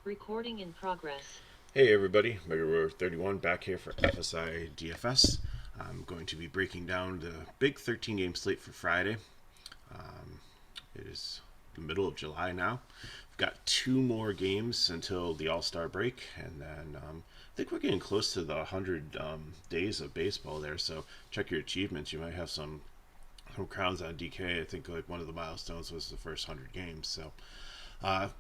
Recording in progress. Hey everybody, Mega 31 back here for FSi DFS. I'm going to be breaking down the big 13 game slate for Friday. It is the middle of July now. We've got two more games until the All-Star break, and then I think we're getting close to the 100 days of baseball there, so check your achievements. You might have some crowns on DK. I think like one of the milestones was the first 100 games, so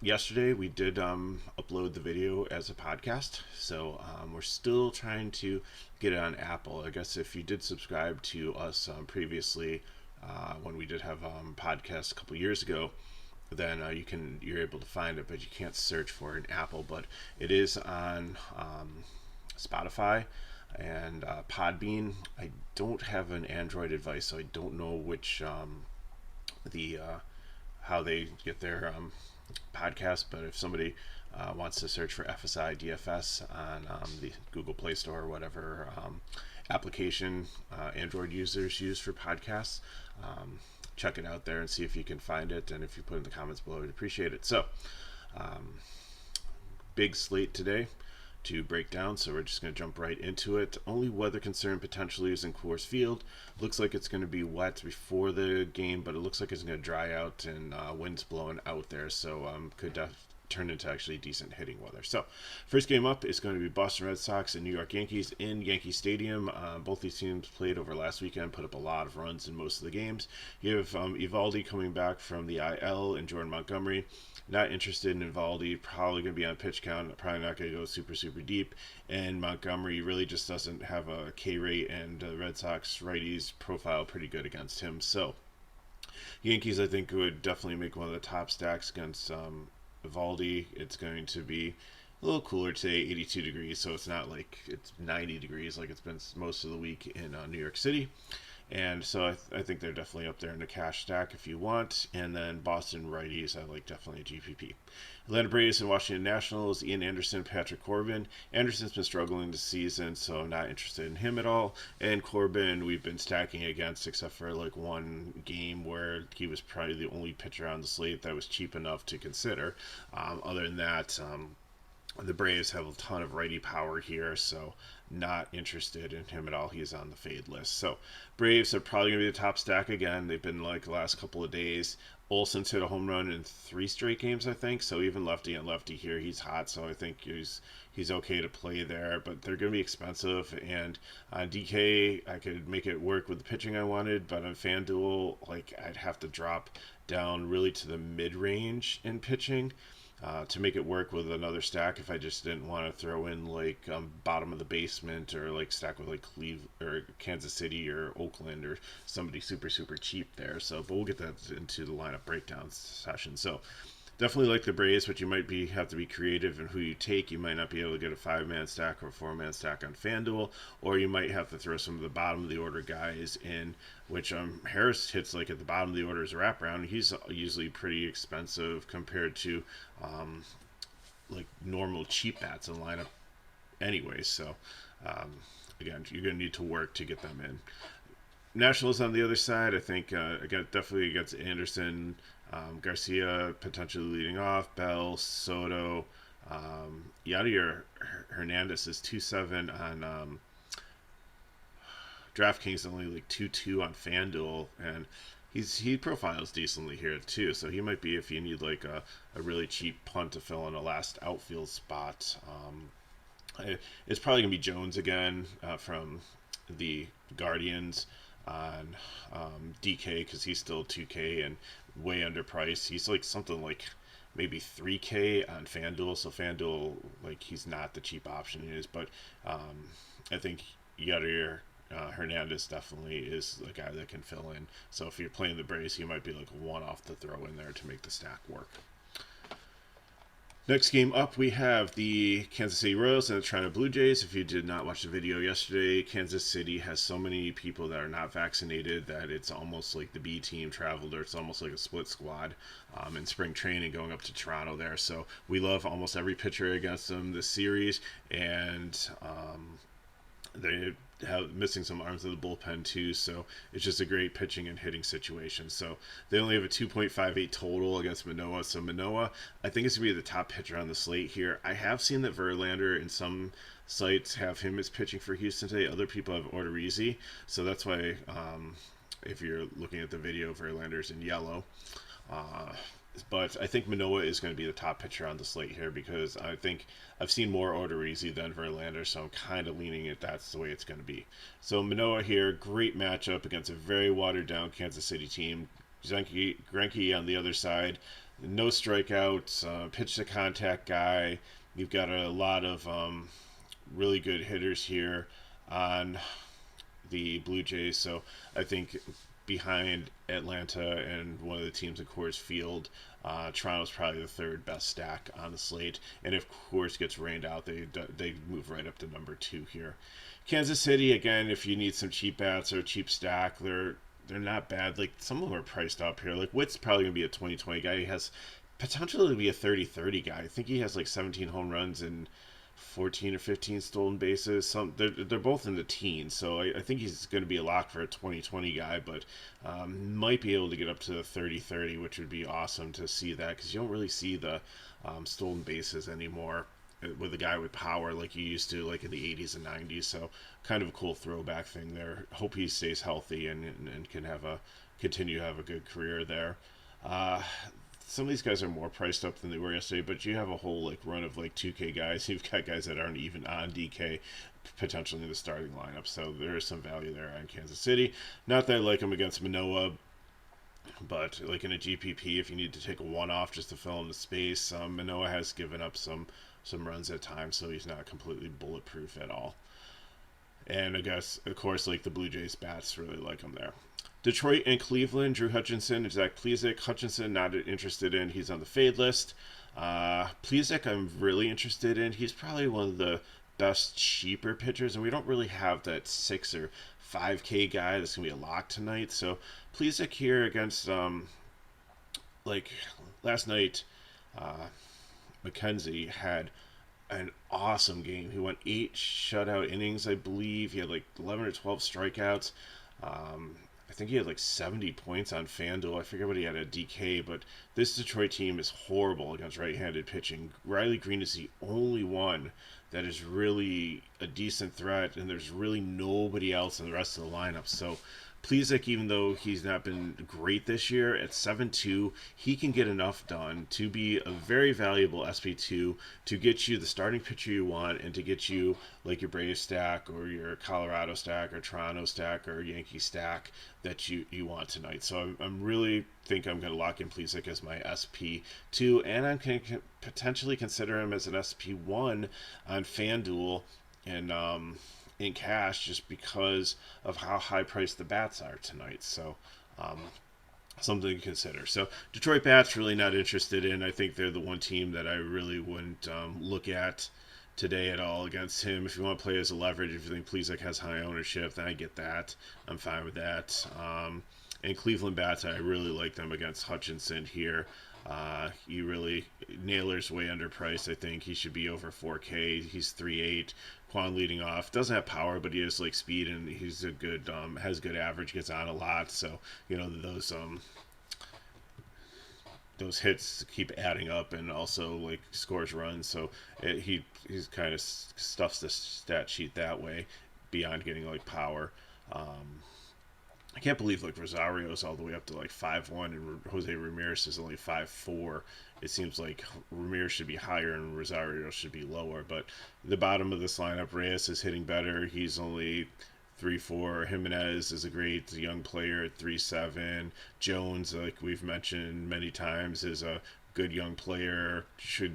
yesterday we did upload the video as a podcast, so we're still trying to get it on Apple. I guess if you did subscribe to us previously, when we did have podcasts a couple years ago, then you're able to find it, but you can't search for it in Apple. But it is on Spotify and Podbean. I don't have an Android device, so I don't know which the how they get their podcast, but if somebody wants to search for FSi DFS on the Google Play Store or whatever application Android users use for podcasts, check it out there and see if you can find it. And if you put in the comments below, I'd appreciate it. So, big slate today to break down, so we're just going to jump right into it. Only weather concern potentially is in Coors Field. Looks like it's going to be wet before the game, but it looks like it's going to dry out and winds blowing out there, so could turn into actually decent hitting weather. So, first game up is going to be Boston Red Sox and New York Yankees in Yankee Stadium. Both these teams played over last weekend, put up a lot of runs in most of the games. You have Evaldi coming back from the IL and Jordan Montgomery. Not interested in Evaldi, probably going to be on pitch count, probably not going to go super deep. And Montgomery really just doesn't have a K rate, and the Red Sox righties profile pretty good against him. So, Yankees, I think, would definitely make one of the top stacks against Evaldi. It's going to be a little cooler today, 82 degrees, so it's not like it's 90 degrees like it's been most of the week in New York City. And so I think they're definitely up there in the cash stack if you want. And then Boston righties, I like definitely a GPP. Atlanta Braves and Washington Nationals, Ian Anderson, Patrick Corbin. Anderson's been struggling this season, so I'm not interested in him at all. And Corbin, we've been stacking against, except for like one game where he was probably the only pitcher on the slate that was cheap enough to consider. Other than that, the Braves have a ton of righty power here, so not interested in him at all. He's on the fade list. So Braves are probably going to be the top stack again. They've been like the last couple of days. Olsen's hit a home run in 3 straight games, I think. So even lefty and lefty here, he's hot. So I think he's okay to play there. But they're going to be expensive. And on DK, I could make it work with the pitching I wanted. But on FanDuel, like I'd have to drop down really to the mid range in pitching. To make it work with another stack, if I just didn't want to throw in like bottom of the basement or like stack with like Cleveland or Kansas City or Oakland or somebody super cheap there. So, but we'll get that into the lineup breakdown session. So, definitely like the Braves, but you might have to be creative in who you take. You might not be able to get a 5-man stack or a 4-man stack on FanDuel, or you might have to throw some of the bottom of the order guys in, which Harris hits like at the bottom of the order as a wraparound. He's usually pretty expensive compared to like normal cheap bats in lineup anyway. So again, you're going to need to work to get them in. Nationals on the other side, I think again definitely against Anderson, Garcia potentially leading off, Bell, Soto, Yadier Hernandez is 2-7 on DraftKings, only like 2-2 on FanDuel, and he profiles decently here too. So he might be if you need like a really cheap punt to fill in a last outfield spot. It's probably gonna be Jones again from the Guardians on DK because he's still 2K and way underpriced. He's like something like maybe 3K on FanDuel. So FanDuel, like he's not the cheap option he is, but I think Yadier Hernandez definitely is the guy that can fill in. So if you're playing the Braves, he might be like one off to throw in there to make the stack work. Next game up, we have the Kansas City Royals and the Toronto Blue Jays. If you did not watch the video yesterday, Kansas City has so many people that are not vaccinated that it's almost like the B team traveled, or it's almost like a split squad in spring training going up to Toronto there. So we love almost every pitcher against them this series, and missing some arms of the bullpen too, so it's just a great pitching and hitting situation. So they only have a 2.58 total against Manoah. So Manoah, I think, is going to be the top pitcher on the slate here. I have seen that Verlander in some sites have him as pitching for Houston today. Other people have Odorizzi, so that's why if you're looking at the video, Verlander's in yellow. But I think Manoah is going to be the top pitcher on the slate here because I think I've seen more Odorizzi than Verlander, so I'm kind of leaning it that's the way it's going to be. So Manoah here, great matchup against a very watered-down Kansas City team. Greinke on the other side, no strikeouts, pitch-to-contact guy. You've got a lot of really good hitters here on the Blue Jays, so I think behind Atlanta and one of the teams in Coors Field, Toronto's probably the third best stack on the slate. And if Coors gets rained out, they move right up to number 2 here. Kansas City, again, if you need some cheap bats or a cheap stack, they're not bad. Like, some of them are priced up here. Like, Witt's probably going to be a 20-20 guy. He has potential to be a 30-30 guy. I think he has like 17 home runs and 14 or 15 stolen bases. They're both in the teens, so I think he's going to be a lock for a 20-20 guy, but might be able to get up to the 30-30, which would be awesome to see that, because you don't really see the stolen bases anymore with a guy with power like you used to, like in the 80s and 90s. So kind of a cool throwback thing there. Hope he stays healthy and can continue to have a good career there. Some of these guys are more priced up than they were yesterday, but you have a whole like run of like 2K guys. You've got guys that aren't even on DK potentially in the starting lineup, so there is some value there on Kansas City. Not that I like them against Manoah, but like in a GPP, if you need to take a one-off just to fill in the space, Manoah has given up some runs at times, so he's not completely bulletproof at all. And I guess, of course, like the Blue Jays bats really like him there. Detroit and Cleveland, Drew Hutchinson, Zach Plesac. Hutchinson, not interested in. He's on the fade list. Plesac, I'm really interested in. He's probably one of the best cheaper pitchers, and we don't really have that 6 or 5K guy that's going to be a lock tonight. So Plesac here against, like last night, McKenzie had an awesome game. He went 8 shutout innings, I believe. He had like 11 or 12 strikeouts. I think he had like 70 points on FanDuel. I forget what he had at DK, but this Detroit team is horrible against right-handed pitching. Riley Green is the only one that is really a decent threat, and there's really nobody else in the rest of the lineup. So Plesac, even though he's not been great this year, at 7-2, he can get enough done to be a very valuable SP2 to get you the starting pitcher you want and to get you like your Braves stack or your Colorado stack or Toronto stack or Yankee stack that you want tonight. So I'm really think I'm going to lock in Plesac as my SP2, and I'm going to potentially consider him as an SP1 on FanDuel and in cash, just because of how high priced the bats are tonight. So something to consider. So Detroit bats, really not interested in. I think they're the one team that I really wouldn't look at today at all against him. If you want to play as a leverage, if you think Plesac has high ownership, then I get that. I'm fine with that. And Cleveland bats, I really like them against Hutchinson here. Naylor's way underpriced. I think he should be over 4K. He's 3.8. Quan leading off, doesn't have power, but he has like speed, and he's a good has good average, gets on a lot. So those hits keep adding up, and also like scores runs. So he's kind of stuffs the stat sheet that way beyond getting like power. I can't believe like Rosario's all the way up to like 5-1 and Jose Ramirez is only 5-4. It seems like Ramirez should be higher and Rosario should be lower. But the bottom of this lineup, Reyes is hitting better. He's only 3-4. Jimenez is a great young player at 3-7. Jones, like we've mentioned many times, is a good young player. Should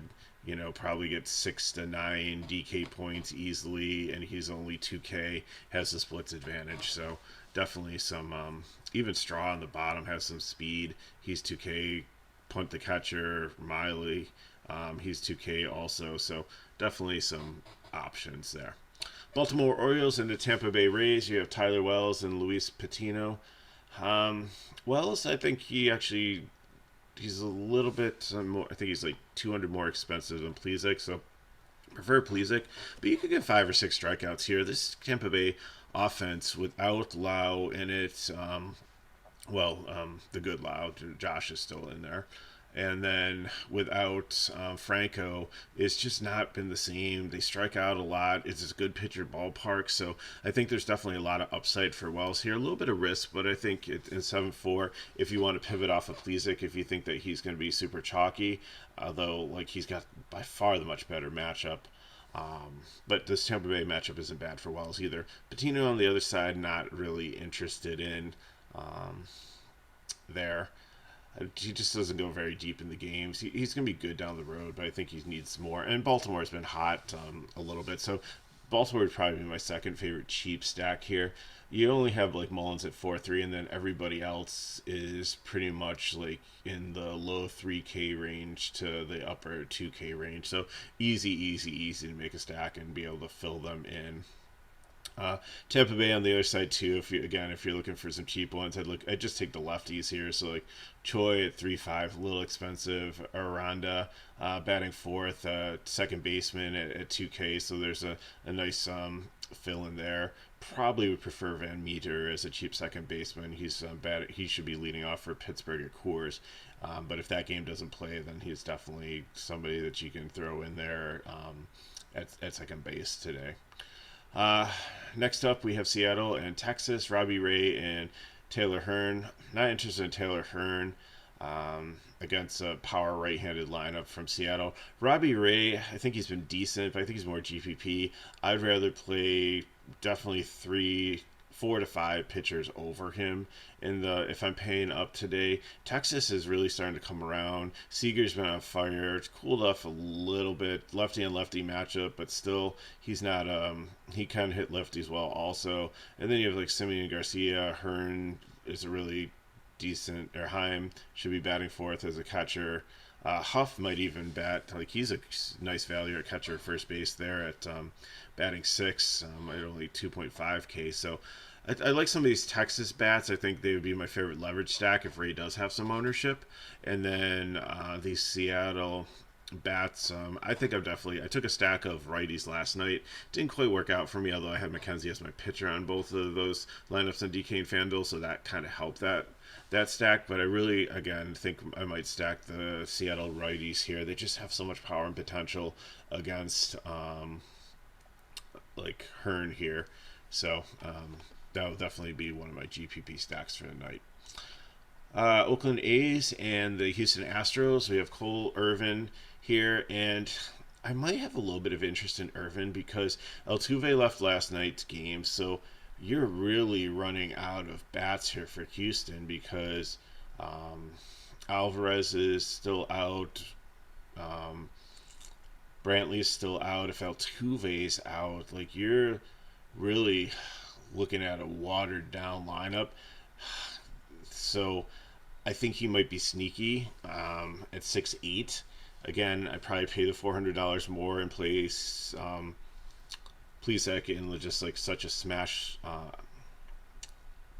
probably get 6 to 9 DK points easily, and he's only 2K, has the splits advantage. So definitely some, even Straw on the bottom has some speed. He's 2K. Punt the catcher, Miley, he's 2K also. So definitely some options there. Baltimore Orioles and the Tampa Bay Rays. You have Tyler Wells and Luis Patino. Wells, I think he's a little bit more. I think he's like 200 more expensive than Plesac, so prefer Plesac. But you could get 5 or 6 strikeouts here. This Tampa Bay offense without Lau in it. The good Lau, Josh is still in there. And then without Franco, it's just not been the same. They strike out a lot. It's a good pitcher ballpark. So I think there's definitely a lot of upside for Wells here. A little bit of risk, but I think in 7-4, if you want to pivot off of Plesac, if you think that he's going to be super chalky, although like he's got by far the much better matchup. But this Tampa Bay matchup isn't bad for Wells either. Patino on the other side, not really interested in there. He just doesn't go very deep in the games. He's going to be good down the road, but I think he needs more. And Baltimore's been hot a little bit. So Baltimore would probably be my second favorite cheap stack here. You only have like Mullins at 4-3, and then everybody else is pretty much like in the low 3K range to the upper 2K range. So easy to make a stack and be able to fill them in. Tampa Bay on the other side too. If you're looking for some cheap ones, I'd just take the lefties here. So like Choi at 3.5, a little expensive. Aranda batting fourth, second baseman at 2K. So there's a nice fill in there. Probably would prefer Van Meter as a cheap second baseman. He's bad. He should be leading off for Pittsburgh at Coors. But if that game doesn't play, then he's definitely somebody that you can throw in there at second base today. Next up, we have Seattle and Texas. Robbie Ray and Taylor Hearn. Not interested in Taylor Hearn against a power right-handed lineup from Seattle. Robbie Ray, I think he's been decent, but I think he's more GPP. I'd rather play definitely 4 to 5 pitchers over him if I'm paying up today. Texas is really starting to come around. Seager's been on fire. It's cooled off a little bit. Lefty and lefty matchup, but still he's not he can hit lefties well also. And then you have like Simeon Garcia. Hearn is a really decent, or Heim should be batting fourth as a catcher. Huff might even bat, like he's a nice value at catcher first base there at batting 6 at only 2.5K. So I like some of these Texas bats. I think they would be my favorite leverage stack if Ray does have some ownership. And then these Seattle bats, I think I took a stack of righties last night. Didn't quite work out for me, although I had McKenzie as my pitcher on both of those lineups on DK and FanDuel, so that kind of helped that stack. But I really, again, think I might stack the Seattle righties here. They just have so much power and potential against like Hearn here. So that will definitely be one of my GPP stacks for the night. Oakland A's and the Houston Astros. We have Cole Irvin here, and I might have a little bit of interest in Irvin because Altuve left last night's game, so you're really running out of bats here for Houston because Alvarez is still out. Brantley's still out. If Altuve's out, like you're really looking at a watered down lineup. So I think he might be sneaky at 6.8. Again, I'd probably pay the $400 more and place Plesac in just like such a smash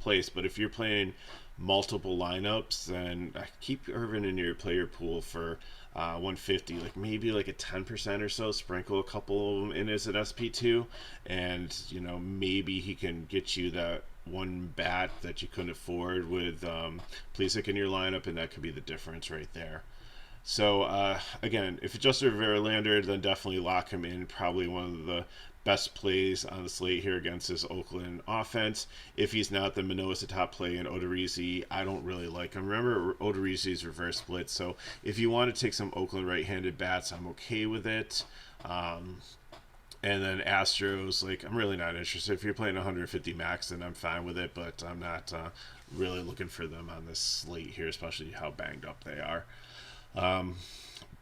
place. But if you're playing multiple lineups, then keep Irvin in your player pool for 150, like maybe like a 10% or so. Sprinkle a couple of them in as an SP2, and maybe he can get you that one bat that you couldn't afford with Plesac in your lineup, and that could be the difference right there. So again, if it's Justin Verlander, then definitely lock him in. Probably one of the best plays on the slate here against this Oakland offense. If he's not, then Manoah's the top play, and Odorizzi, I don't really like him. Remember, Odorizzi's reverse split, so if you want to take some Oakland right-handed bats, I'm okay with it. And then Astros, like, I'm really not interested. If you're playing 150 max, then I'm fine with it, but I'm not really looking for them on this slate here, especially how banged up they are.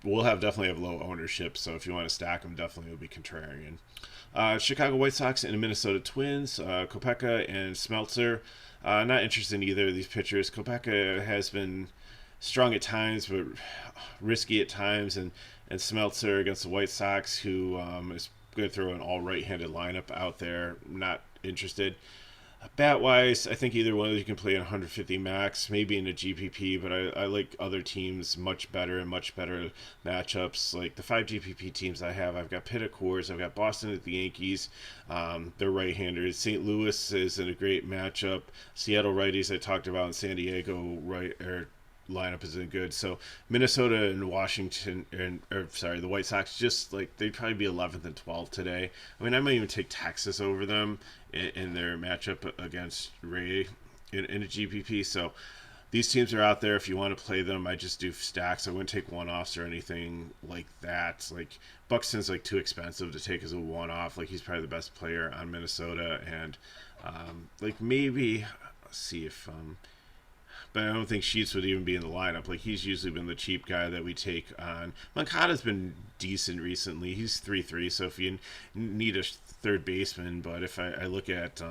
We'll definitely have low ownership, so if you want to stack them, definitely will be Contrarian. Chicago White Sox and the Minnesota Twins, Kopeka and Smeltzer. Not interested in either of these pitchers. Kopeka has been strong at times, but risky at times, and Smeltzer against the White Sox, who is going to throw an all right-handed lineup out there. Not interested. Bat wise, I think either one of you can play in 150 max, maybe in a GPP, but I like other teams much better and much better matchups. Like the 5 GPP teams I've got Pitt at Coors, I've got Boston at the Yankees. They're right-handers. St. Louis is in a great matchup. Seattle righties I talked about, and San Diego lineup isn't good. So Minnesota and Washington, the White Sox, just like they'd probably be 11th and 12th today. I mean, I might even take Texas over them in their matchup against Ray in a GPP. So these teams are out there. If you want to play them, I just do stacks. I wouldn't take one-offs or anything like that. Like Buxton's like too expensive to take as a one-off. Like he's probably the best player on Minnesota, and like maybe let's see if but I don't think Sheets would even be in the lineup. Like he's usually been the cheap guy that we take on. Moncada's been decent recently. He's 3-3, so if you need a third baseman, but if I look at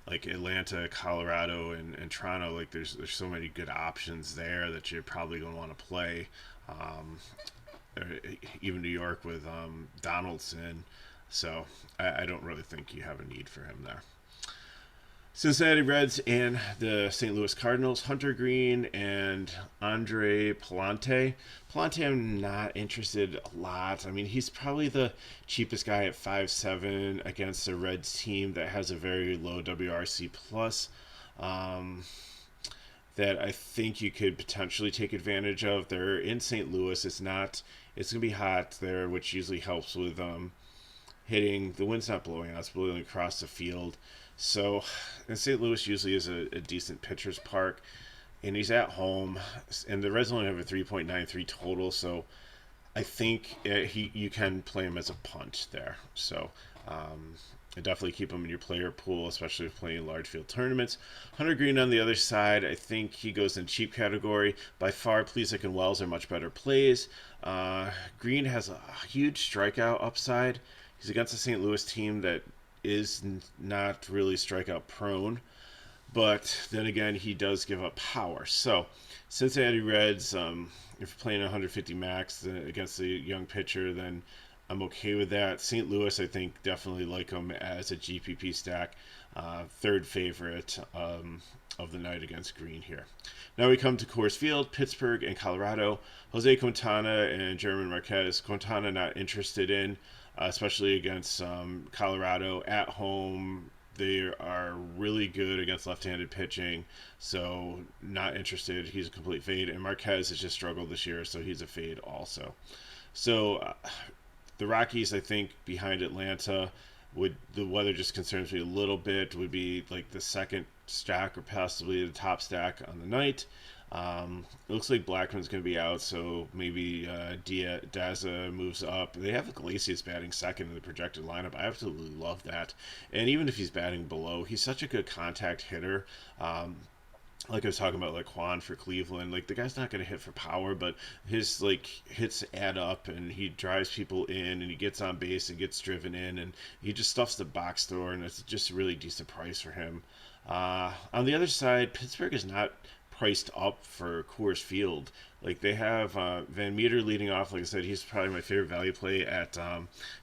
like Atlanta, Colorado, and Toronto, like there's so many good options there that you're probably going to want to play. Or even New York with Donaldson. So I don't really think you have a need for him there. Cincinnati Reds and the St. Louis Cardinals, Hunter Green and Andre Palante. Palante I'm not interested a lot. I mean, he's probably the cheapest guy at 5.7 against a Reds team that has a very low WRC plus that I think you could potentially take advantage of. They're in St. Louis. It's going to be hot there, which usually helps with hitting. The wind's not blowing out. It's blowing across the field. So, and St. Louis usually is a decent pitcher's park, and he's at home, and the Reds only have a 3.93 total, so I think you can play him as a punt there. So, I definitely keep him in your player pool, especially if playing large field tournaments. Hunter Green on the other side, I think he goes in cheap category. By far, Plesac and Wells are much better plays. Green has a huge strikeout upside. He's against a St. Louis team that is not really strikeout prone, but then again he does give up power. So Cincinnati Reds, if you're playing 150 max against a young pitcher, then I'm okay with that. St. Louis, I think, definitely like him as a GPP stack. Third favorite of the night against Green here. Now we come to Coors Field, Pittsburgh and Colorado. Jose Quintana and German Marquez. Quintana not interested in, especially against Colorado at home. They are really good against left-handed pitching, so not interested. He's a complete fade. And Marquez has just struggled this year, so he's a fade also. So the Rockies, I think, behind Atlanta, the weather just concerns me a little bit, would be like the second stack or possibly the top stack on the night. It looks like Blackman's going to be out, so maybe Daza moves up. They have Iglesias batting second in the projected lineup. I absolutely love that. And even if he's batting below, he's such a good contact hitter. Like I was talking about, like Juan for Cleveland, like the guy's not going to hit for power, but his like hits add up, and he drives people in, and he gets on base and gets driven in, and he just stuffs the box score, and it's just a really decent price for him. On the other side, Pittsburgh is not priced up for Coors Field. Like they have Van Meter leading off. Like I said, he's probably my favorite value play at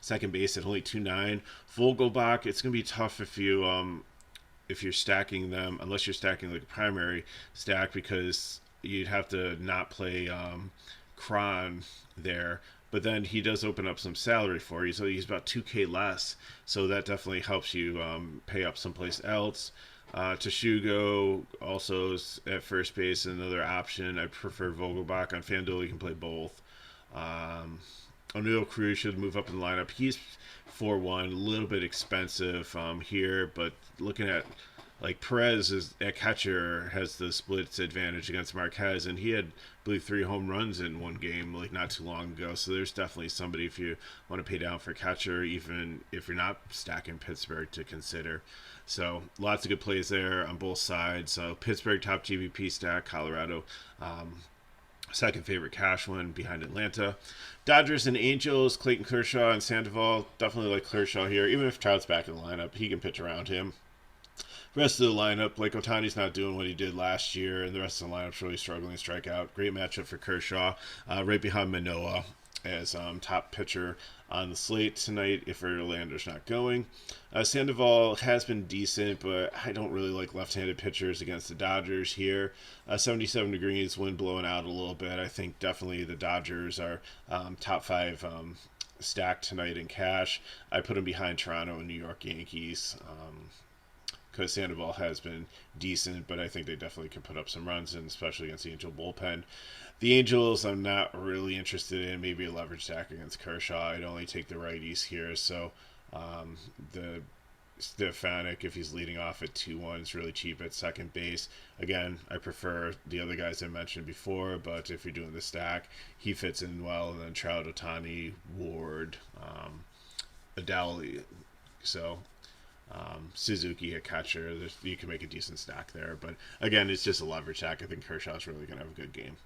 second base at only 2.9. Vogelbach, it's going to be tough if you're stacking them, unless you're stacking like a primary stack, because you'd have to not play Cron there. But then he does open up some salary for you, so he's about 2K less. So that definitely helps you pay up someplace else. Teshugo also is at first base, another option. I prefer Vogelbach. On FanDuel, you can play both. O'Neill Cruz should move up in the lineup. He's 4-1, a little bit expensive here, but looking at like Perez is at catcher, has the splits advantage against Marquez, and he had, I believe, 3 home runs in one game like not too long ago. So there's definitely somebody, if you want to pay down for catcher, even if you're not stacking Pittsburgh, to consider. So lots of good plays there on both sides. So Pittsburgh top GVP stack, Colorado second favorite cash one behind Atlanta. Dodgers and Angels, Clayton Kershaw and Sandoval. Definitely like Kershaw here. Even if Trout's back in the lineup, he can pitch around him. Rest of the lineup, like Ohtani's not doing what he did last year, and the rest of the lineup's really struggling to strike out. Great matchup for Kershaw, right behind Manoah. as top pitcher on the slate tonight if Verlander's not going. Sandoval has been decent, but I don't really like left-handed pitchers against the Dodgers here. 77 degrees, wind blowing out a little bit. I think definitely the Dodgers are top 5 stacked tonight in cash. I put them behind Toronto and New York Yankees. Because Sandoval has been decent, but I think they definitely can put up some runs, and especially against the Angel bullpen. The Angels, I'm not really interested in. Maybe a leverage stack against Kershaw. I'd only take the righties here. So the Stefanik, if he's leading off at 2-1, is really cheap at second base. Again, I prefer the other guys I mentioned before, but if you're doing the stack, he fits in well. And then Trout, Ohtani, Ward, Adele. So Suzuki at catcher, you can make a decent stack there. But again, it's just a leverage stack. I think Kershaw's really going to have a good game.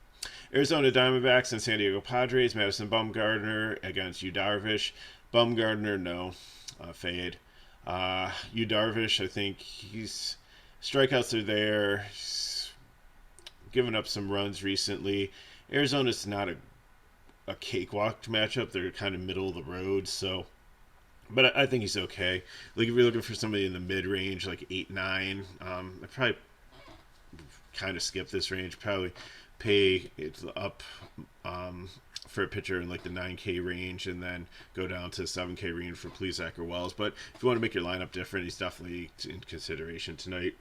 Arizona Diamondbacks and San Diego Padres. Madison Bumgarner against Yu Darvish. Bumgarner, no. Fade. Yu Darvish, I think he's strikeouts are there. He's given up some runs recently. Arizona's not a cakewalk matchup. They're kind of middle of the road, so. But I think he's okay. Like if you're looking for somebody in the mid range, like 8-9, I probably kind of skip this range. Probably pay it up for a pitcher in like the 9K range, and then go down to 7K range for Plesac or Wells. But if you want to make your lineup different, he's definitely in consideration tonight.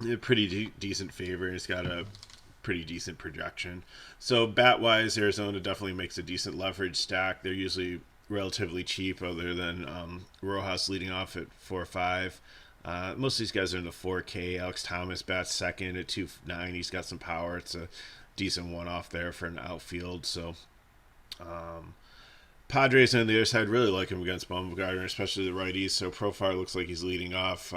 A pretty decent favor. He's got a pretty decent projection. So bat-wise, Arizona definitely makes a decent leverage stack. They're usually relatively cheap, other than Rojas leading off at 4-5. Most of these guys are in the 4K. Alex Thomas bats second at 2.9. He's got some power. It's a decent one-off there for an outfield. So Padres on the other side really like him against Bumgarner, especially the righties. So Profar looks like he's leading off.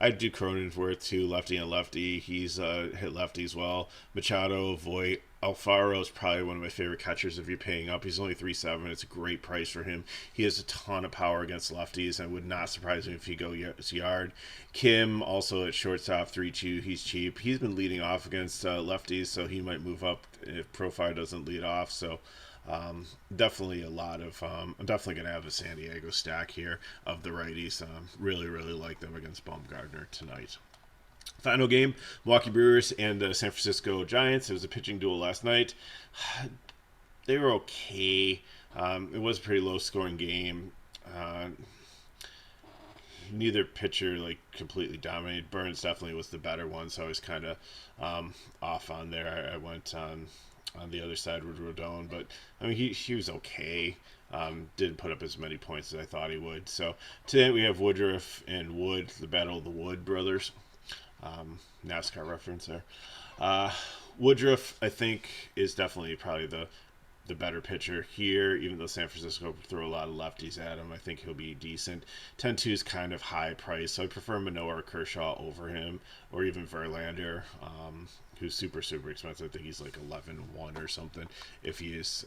I'd do Cronenworth too, lefty and lefty. He's hit lefty as well. Machado, Voit, Alfaro is probably one of my favorite catchers if you're paying up. He's only 3.7. It's a great price for him. He has a ton of power against lefties, and would not surprise me if he go yard. Kim also at shortstop, 3.2. He's cheap. He's been leading off against lefties, so he might move up if Profile doesn't lead off. So definitely a lot of I'm definitely going to have a San Diego stack here of the righties. Really like them against Bumgarner tonight. Final game, Milwaukee Brewers and the San Francisco Giants. It was a pitching duel last night. They were okay. It was a pretty low-scoring game. Neither pitcher like completely dominated. Burns definitely was the better one, so I was kind of off on there. I went on the other side with Rodon, but I mean he was okay. Didn't put up as many points as I thought he would. So today we have Woodruff and Wood, the battle of the Wood brothers. NASCAR reference there. Woodruff, I think, is definitely probably the better pitcher here, even though San Francisco throw a lot of lefties at him. I think he'll be decent. 10-2 is kind of high price, so I prefer Manoah or Kershaw over him, or even Verlander, who's super expensive. I think he's like 11-1 or something if he is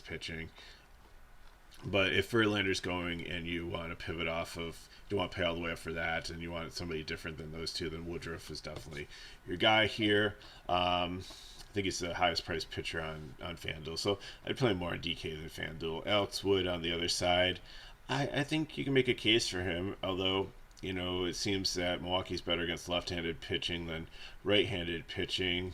pitching. But if Verlander's going and you want to pivot off of, you want to pay all the way up for that, and you want somebody different than those two, then Woodruff is definitely your guy here. I think he's the highest priced pitcher on FanDuel, so I'd play more on DK than FanDuel. Alex Wood on the other side, I think you can make a case for him, although it seems that Milwaukee's better against left-handed pitching than right-handed pitching.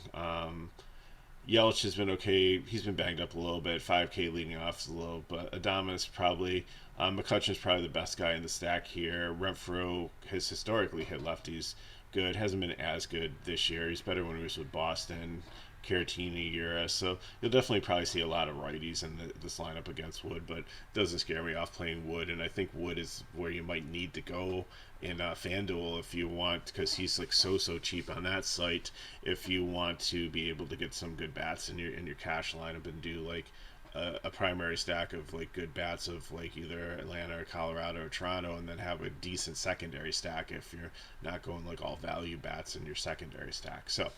Yelich has been okay. He's been banged up a little bit. 5K leading off is low, but Adames probably, McCutchen's probably the best guy in the stack here. Renfroe has historically hit lefties good. Hasn't been as good this year. He's better when he was with Boston, Caratini era. So you'll definitely probably see a lot of righties in this lineup against Wood, but it doesn't scare me off playing Wood. And I think Wood is where you might need to go in FanDuel if you want, because he's like so cheap on that site. If you want to be able to get some good bats in your cash lineup and do like a primary stack of like good bats of like either Atlanta or Colorado or Toronto, and then have a decent secondary stack if you're not going like all value bats in your secondary stack. So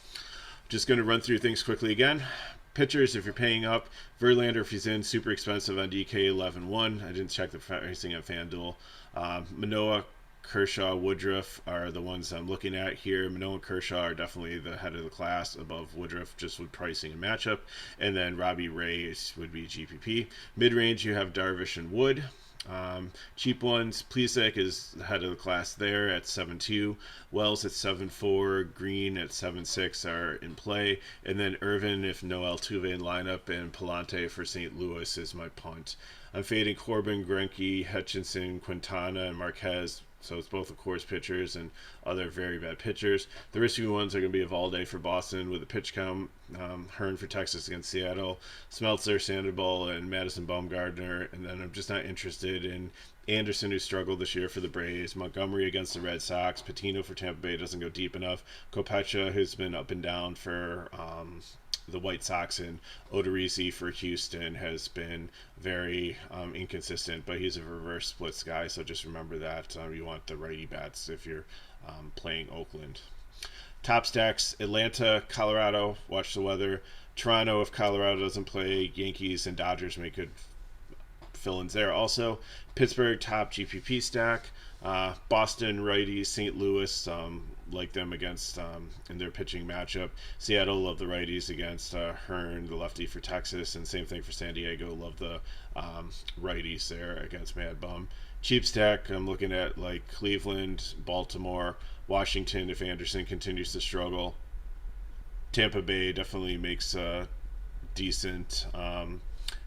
just going to run through things quickly again. Pitchers, if you're paying up, Verlander, if he's in, super expensive on DK, 11-1. I didn't check the pricing on FanDuel. Manoah, Kershaw, Woodruff are the ones I'm looking at here. Manoah and Kershaw are definitely the head of the class above Woodruff, just with pricing and matchup. And then Robbie Ray would be GPP. Mid-range, you have Darvish and Wood. Cheap ones, Plesac is the head of the class there at 7.2. Wells at 7.4. Green at 7.6 are in play. And then Irvin, if no Altuve in lineup, and Palante for St. Louis is my punt. I'm fading Corbin, Greinke, Hutchinson, Quintana, and Marquez. So it's both, of course, pitchers and other very bad pitchers. The risky ones are going to be Evalde for Boston with a pitch count. Hearn for Texas against Seattle. Smeltzer, Sandoval, and Madison Bumgarner. And then I'm just not interested in Anderson, who struggled this year for the Braves. Montgomery against the Red Sox. Patino for Tampa Bay doesn't go deep enough. Kopecha, who's been up and down for the White Sox, and Odorizzi for Houston has been very inconsistent, but he's a reverse splits guy, so just remember that. You want the righty bats if you're playing Oakland. Top stacks: Atlanta, Colorado, watch the weather. Toronto, if Colorado doesn't play. Yankees and Dodgers make good fill-ins there. Also, Pittsburgh, top GPP stack. Boston righties, St. Louis, like them against in their pitching matchup. Seattle, love the righties against Hearn, the lefty for Texas, and same thing for San Diego, love the righties there against Mad Bum. Cheap stack, I'm looking at like Cleveland, Baltimore, Washington if Anderson continues to struggle. Tampa Bay definitely makes decent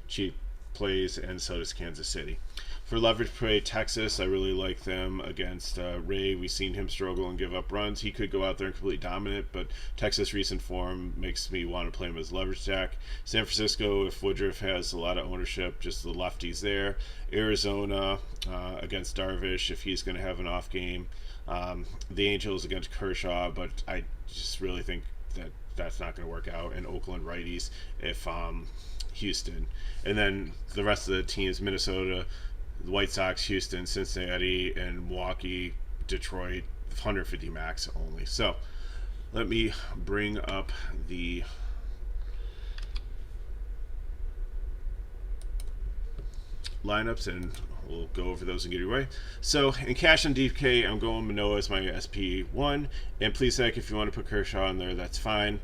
cheap plays, and so does Kansas City. For leverage play, Texas, I really like them against Ray. We've seen him struggle and give up runs. He could go out there and completely dominate, but Texas' recent form makes me want to play him as leverage stack. San Francisco, if Woodruff has a lot of ownership, just the lefties there. Arizona against Darvish, if he's going to have an off game. The Angels against Kershaw, but I just really think that that's not going to work out. And Oakland righties if Houston. And then the rest of the teams, Minnesota, the White Sox, Houston, Cincinnati, and Milwaukee, Detroit, 150 max only. So let me bring up the lineups and we'll go over those and get your way. So in cash and DK, I'm going Manoah as my SP1, and Plesac, if you want to put Kershaw in there, that's fine.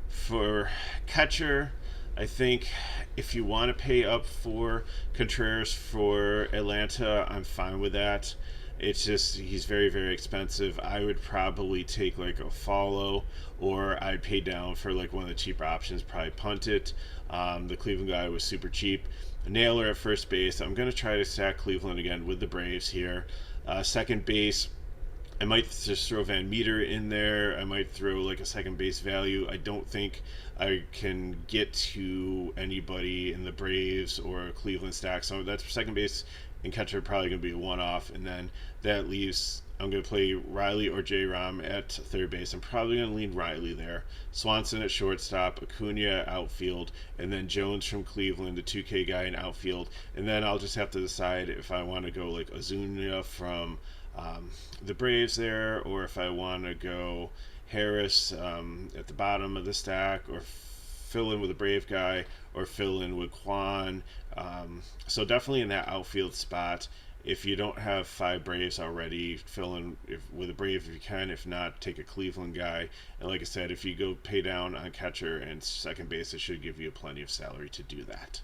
For catcher, I think if you want to pay up for Contreras for Atlanta, I'm fine with that. It's just he's very, very expensive. I would probably take like a follow, or I'd pay down for like one of the cheaper options, probably punt it. The Cleveland guy was super cheap. Naylor at first base. I'm going to try to stack Cleveland again with the Braves here. Second base, I might just throw Van Meter in there. I might throw like a second base value. I don't think I can get to anybody in the Braves or Cleveland stack. So that's second base and catcher probably going to be a one-off. And then that leaves, I'm going to play Riley or J-Rom at third base. I'm probably going to lean Riley there. Swanson at shortstop, Acuna outfield, and then Jones from Cleveland, the 2K guy in outfield. And then I'll just have to decide if I want to go like Ozuna from the Braves there, or if I want to go Harris at the bottom of the stack, or fill in with a Brave guy, or fill in with Kwan. So definitely in that outfield spot. If you don't have 5 Braves already, fill in with a Brave if you can. If not, take a Cleveland guy. And like I said, if you go pay down on catcher and second base, it should give you plenty of salary to do that.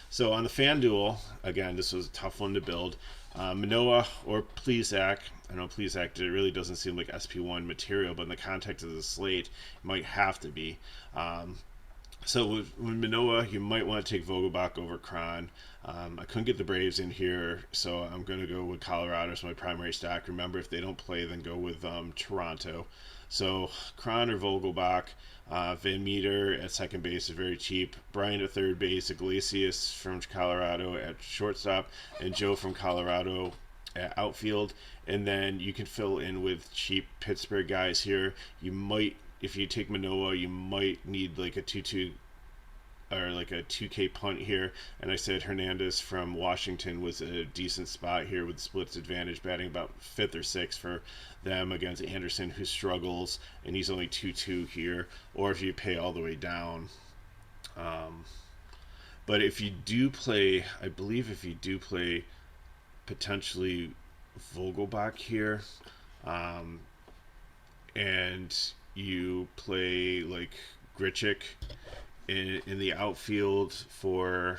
So on the FanDuel, again, this was a tough one to build. Manoah or Plesac. I know Plesac, it really doesn't seem like SP1 material, but in the context of the slate, it might have to be. So with Manoah, you might want to take Vogelbach over Cron. I couldn't get the Braves in here, so I'm going to go with Colorado as my primary stack. Remember, if they don't play, then go with Toronto. So Cron or Vogelbach. Van Meter at second base is very cheap. Bryant at third base. Iglesias from Colorado at shortstop. And Joe from Colorado at outfield. And then you can fill in with cheap Pittsburgh guys here. You might, if you take Manoah, you might need like a 2-2 or like a 2K punt here. And I said Hernandez from Washington was a decent spot here with splits advantage, batting about 5th or 6th for them against Anderson, who struggles, and he's only 2-2 here. Or if you pay all the way down. But if you do play, I believe if you do play potentially Vogelbach here, and you play like Grichuk in the outfield for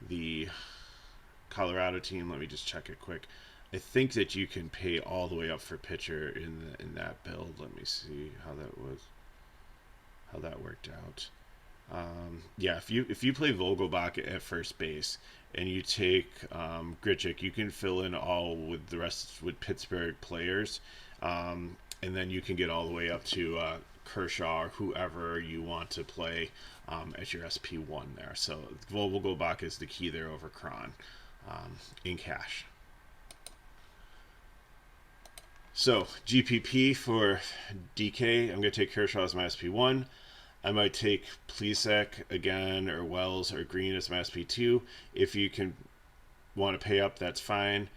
the Colorado team. Let me just check it quick. I think that you can pay all the way up for pitcher in that build. Let me see how that worked out. Yeah, if you play Vogelbach at first base and you take Grichuk, you can fill in all with the rest with Pittsburgh players, and then you can get all the way up to Kershaw or whoever you want to play as your SP1 there. So Vogelbach is the key there over Cron in cash. So GPP for DK, I'm going to take Kershaw as my SP1. I might take Plesac again, or Wells or Green as my SP2. If you can want to pay up, that's fine.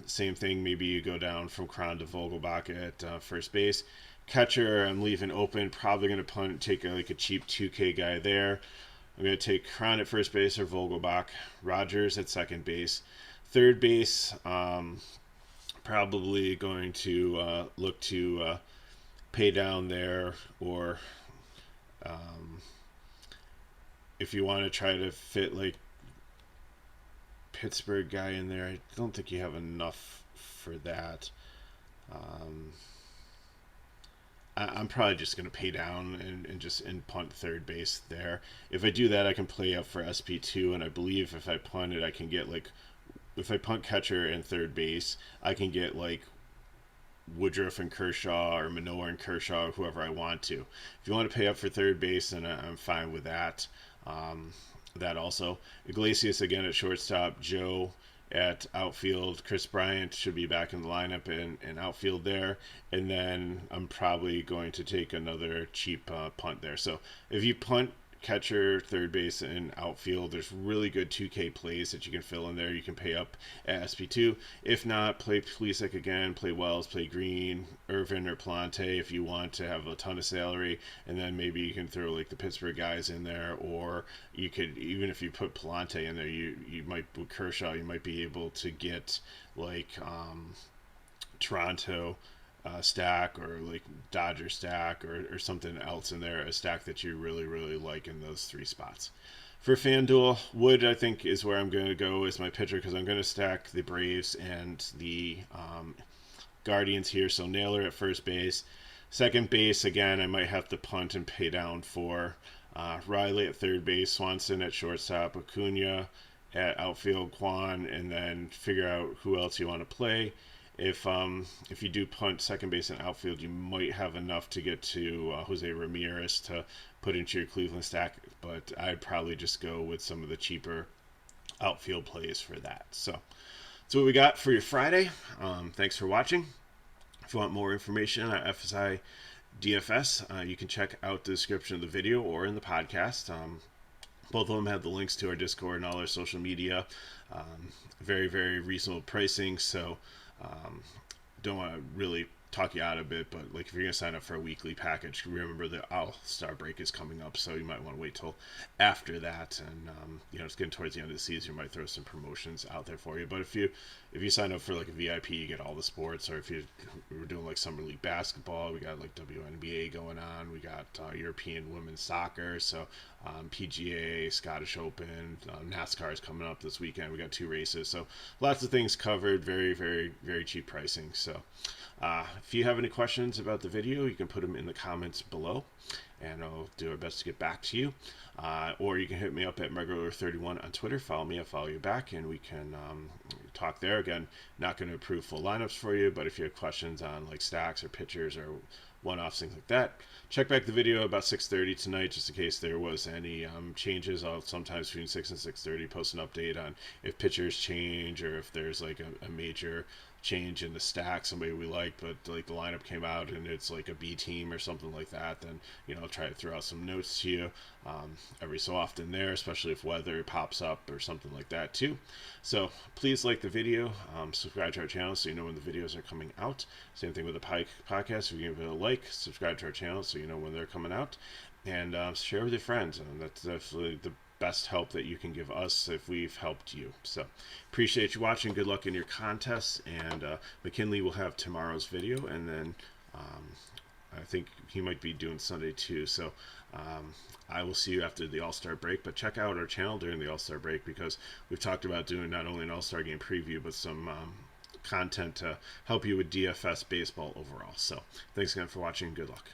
Same thing, maybe you go down from Cron to Vogelbach at first base. Catcher, I'm leaving open. Probably going to take a cheap 2K guy there. I'm going to take Cron at first base or Vogelbach. Rogers at second base. Third base, probably going to look to pay down there, or if you want to try to fit like Pittsburgh guy in there, I don't think you have enough for that. I'm probably just going to pay down and just punt third base there. If I do that, I can play up for SP2, and I believe if I punt it, I can get like, if I punt catcher and third base, I can get like Woodruff and Kershaw, or Manoah and Kershaw, or whoever I want to. If you want to pay up for third base, then I'm fine with that. That also. Iglesias again at shortstop. Joe at outfield. Chris Bryant should be back in the lineup and outfield there. And then I'm probably going to take another cheap punt there. So if you punt catcher, third base, and outfield, there's really good 2K plays that you can fill in there. You can pay up at SP2. If not, play Plesac again, play Wells, play Green, Irvin, or Plante if you want to have a ton of salary, and then maybe you can throw like the Pittsburgh guys in there, or you could, even if you put Plante in there, you might, with Kershaw, you might be able to get like Toronto stack, or like Dodger stack, or something else in there, a stack that you really, really like in those three spots. For FanDuel, Wood, I think, is where I'm going to go as my pitcher, because I'm going to stack the Braves and the Guardians here. So Naylor at first base. Second base, again, I might have to punt and pay down for Riley at third base, Swanson at shortstop, Acuna at outfield, Kwan, and then figure out who else you want to play. If you do punt second base and outfield, you might have enough to get to Jose Ramirez to put into your Cleveland stack, but I'd probably just go with some of the cheaper outfield plays for that. So that's what we got for your Friday. Thanks for watching. If you want more information on FSi DFS, you can check out the description of the video or in the podcast. Both of them have the links to our Discord and all our social media. Very, very reasonable pricing, so don't want to really talk you out of it, but like if you're going to sign up for a weekly package, remember the All-Star break is coming up, so you might want to wait till after that, and it's getting towards the end of the season, we might throw some promotions out there for you. But if you sign up for like a VIP, you get all the sports. Or if we're doing like Summer League basketball, we got like WNBA going on, we got European women's soccer, so PGA, Scottish Open, NASCAR is coming up this weekend. We got 2 races, so lots of things covered. Very, very, very cheap pricing. So if you have any questions about the video, you can put them in the comments below, and I'll do our best to get back to you. Or you can hit me up at Megler31 on Twitter. Follow me, I'll follow you back, and we can talk there. Again, not going to approve full lineups for you, but if you have questions on like stacks or pitchers or one-offs, things like that, check back the video about 6:30 tonight, just in case there was any changes. I'll sometimes between 6 and 6:30 post an update on if pitchers change, or if there's like a major change in the stack, somebody we like, but like the lineup came out and it's like a B team or something like that, then I'll try to throw out some notes to you every so often there, especially if weather pops up or something like that too. So please like the video, subscribe to our channel so you know when the videos are coming out. Same thing with the podcast. If you give it a like, subscribe to our channel so you know when they're coming out, and share with your friends. And that's definitely the best help that you can give us if we've helped you. So appreciate you watching. Good luck in your contests, and McKinley will have tomorrow's video, and then I think he might be doing Sunday too. So I will see you after the All-Star break, but check out our channel during the All-Star break, because we've talked about doing not only an All-Star game preview, but some content to help you with DFS baseball overall. So thanks again for watching. Good luck.